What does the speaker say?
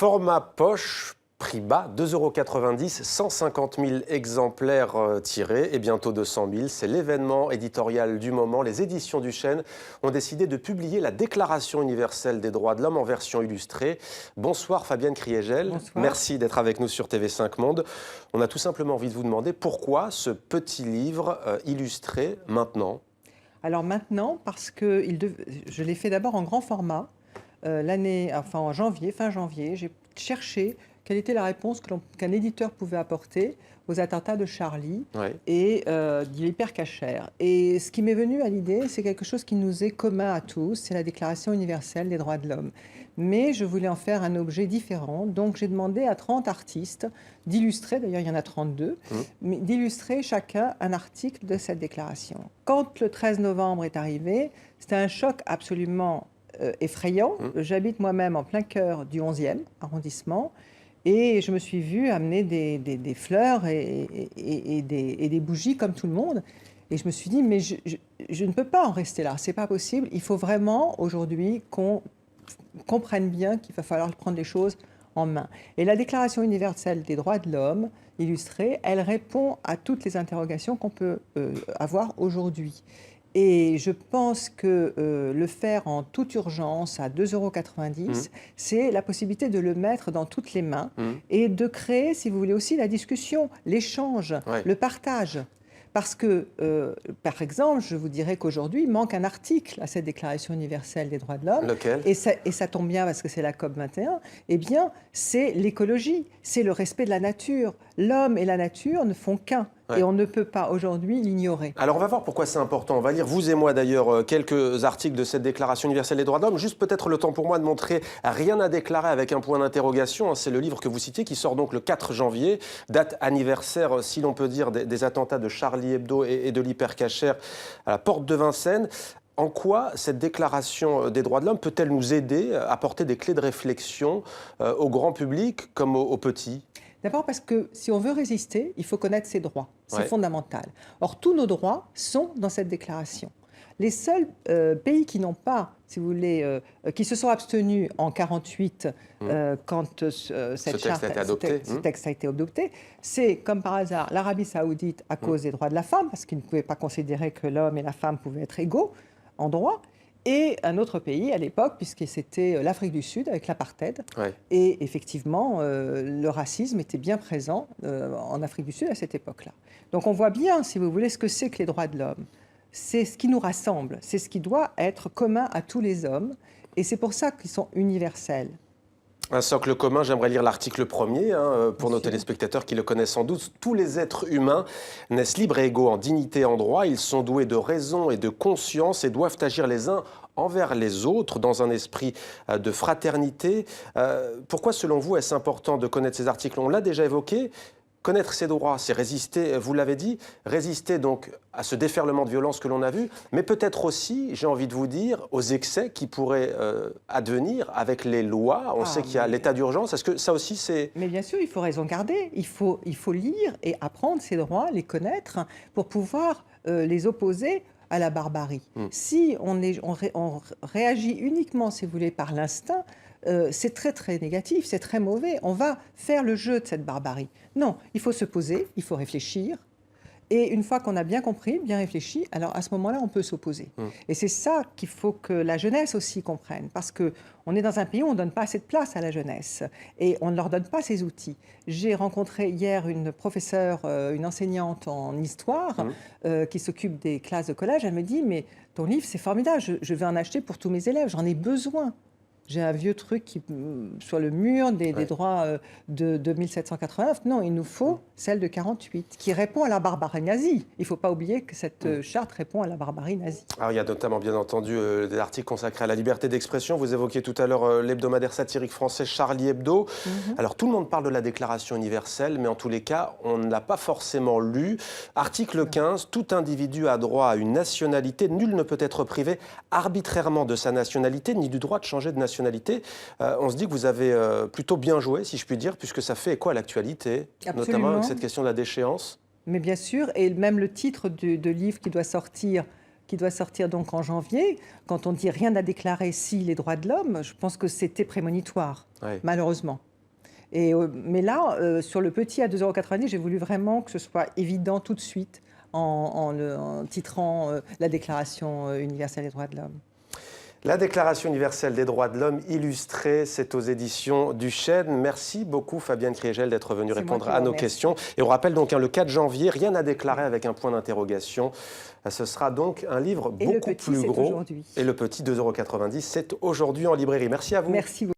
Format poche, prix bas, 2,90 €, 150 000 exemplaires tirés et bientôt 200 000. C'est l'événement éditorial du moment. Les éditions du Chêne ont décidé de publier la Déclaration universelle des droits de l'homme en version illustrée. Bonsoir Fabienne Kriegel. Bonsoir. Merci d'être avec nous sur TV5 Monde. On a tout simplement envie de vous demander pourquoi ce petit livre illustré maintenant? Alors maintenant, parce que je l'ai fait d'abord en grand format. En janvier, fin janvier, j'ai cherché quelle était la réponse qu'un éditeur pouvait apporter aux attentats de Charlie et d'Hyper-Cacher. Et ce qui m'est venu à l'idée, c'est quelque chose qui nous est commun à tous, c'est la Déclaration universelle des droits de l'homme. Mais je voulais en faire un objet différent, donc j'ai demandé à 30 artistes d'illustrer, d'ailleurs il y en a 32, mais d'illustrer chacun un article de cette déclaration. Quand le 13 novembre est arrivé, c'était un choc absolument effrayant. J'habite moi-même en plein cœur du 11e arrondissement et je me suis vue amener des fleurs et des bougies comme tout le monde. Et je me suis dit, mais je ne peux pas en rester là, c'est pas possible. Il faut vraiment aujourd'hui qu'on comprenne bien qu'il va falloir prendre les choses en main. Et la Déclaration universelle des droits de l'homme, illustrée, elle répond à toutes les interrogations qu'on peut avoir aujourd'hui. Et je pense que le faire en toute urgence à 2,90 €, c'est la possibilité de le mettre dans toutes les mains et de créer, si vous voulez, aussi la discussion, l'échange, le partage. Parce que, par exemple, je vous dirais qu'aujourd'hui, il manque un article à cette Déclaration universelle des droits de l'homme. Lequel ? Et ça tombe bien parce que c'est la COP 21. Eh bien, c'est l'écologie, c'est le respect de la nature. L'homme et la nature ne font qu'un. Et on ne peut pas aujourd'hui l'ignorer. Alors on va voir pourquoi c'est important. On va lire, vous et moi d'ailleurs, quelques articles de cette Déclaration universelle des droits de l'homme. Juste peut-être le temps pour moi de montrer Rien à déclarer avec un point d'interrogation. C'est le livre que vous citez qui sort donc le 4 janvier, date anniversaire, si l'on peut dire, des attentats de Charlie Hebdo et de l'Hyper-Cacher à la porte de Vincennes. En quoi cette Déclaration des droits de l'homme peut-elle nous aider à apporter des clés de réflexion au grand public comme aux petits ? D'abord parce que si on veut résister, il faut connaître ses droits. C'est fondamental. Or, tous nos droits sont dans cette déclaration. Les seuls pays qui n'ont pas, si vous voulez, qui se sont abstenus en 1948, quand ce texte a été adopté, c'est, comme par hasard, l'Arabie saoudite à cause des droits de la femme, parce qu'ils ne pouvaient pas considérer que l'homme et la femme pouvaient être égaux en droit, et un autre pays à l'époque, puisque c'était l'Afrique du Sud avec l'apartheid. Et effectivement, le racisme était bien présent en Afrique du Sud à cette époque-là. Donc on voit bien, si vous voulez, ce que c'est que les droits de l'homme. C'est ce qui nous rassemble, c'est ce qui doit être commun à tous les hommes, et c'est pour ça qu'ils sont universels. Un socle commun, j'aimerais lire l'article 1er, pour nos téléspectateurs qui le connaissent sans doute. Tous les êtres humains naissent libres et égaux en dignité et en droit. Ils sont doués de raison et de conscience et doivent agir les uns envers les autres dans un esprit de fraternité. Pourquoi, selon vous, est-ce important de connaître ces articles? On l'a déjà évoqué. Connaître ses droits, c'est résister, vous l'avez dit, résister donc à ce déferlement de violence que l'on a vu, mais peut-être aussi, j'ai envie de vous dire, aux excès qui pourraient advenir avec les lois. On sait qu'il y a l'état d'urgence. Est-ce que ça aussi c'est... Mais bien sûr, il faut raison garder. Il faut lire et apprendre ses droits, les connaître, pour pouvoir les opposer à la barbarie. Si on réagit uniquement, si vous voulez, par l'instinct, c'est très très négatif, c'est très mauvais. On va faire le jeu de cette barbarie. Non, il faut se poser, il faut réfléchir. Et une fois qu'on a bien compris, bien réfléchi, alors à ce moment-là, on peut s'opposer. Et c'est ça qu'il faut que la jeunesse aussi comprenne. Parce qu'on est dans un pays où on ne donne pas assez de place à la jeunesse. Et on ne leur donne pas ces outils. J'ai rencontré hier une professeure, une enseignante en histoire, qui s'occupe des classes de collège. Elle me dit, mais ton livre, c'est formidable, je vais en acheter pour tous mes élèves, j'en ai besoin. J'ai un vieux truc sur le mur des droits de 1789. Non, il nous faut celle de 48, qui répond à la barbarie nazie. Il ne faut pas oublier que cette charte répond à la barbarie nazie. Alors, il y a notamment, bien entendu, des articles consacrés à la liberté d'expression. Vous évoquiez tout à l'heure l'hebdomadaire satirique français Charlie Hebdo. Alors, tout le monde parle de la Déclaration universelle, mais en tous les cas, on ne l'a pas forcément lu. Article 15, tout individu a droit à une nationalité. Nul ne peut être privé arbitrairement de sa nationalité, ni du droit de changer de nationalité. On se dit que vous avez plutôt bien joué, si je puis dire, puisque ça fait écho à l'actualité, notamment avec cette question de la déchéance. Mais bien sûr, et même le titre de livre qui doit sortir donc en janvier, quand on dit rien à déclarer si les droits de l'homme, je pense que c'était prémonitoire, malheureusement. Mais là, sur le petit à 2,90 €, j'ai voulu vraiment que ce soit évident tout de suite en titrant la Déclaration universelle des droits de l'homme. La Déclaration universelle des droits de l'homme illustrée, c'est aux éditions du Chêne. Merci beaucoup Fabienne Kriegel d'être venue répondre à nos questions. Et on rappelle donc le 4 janvier, rien à déclarer avec un point d'interrogation. Ce sera donc un livre beaucoup plus gros. Et le petit 2,90 €, c'est aujourd'hui en librairie. Merci à vous. Merci beaucoup.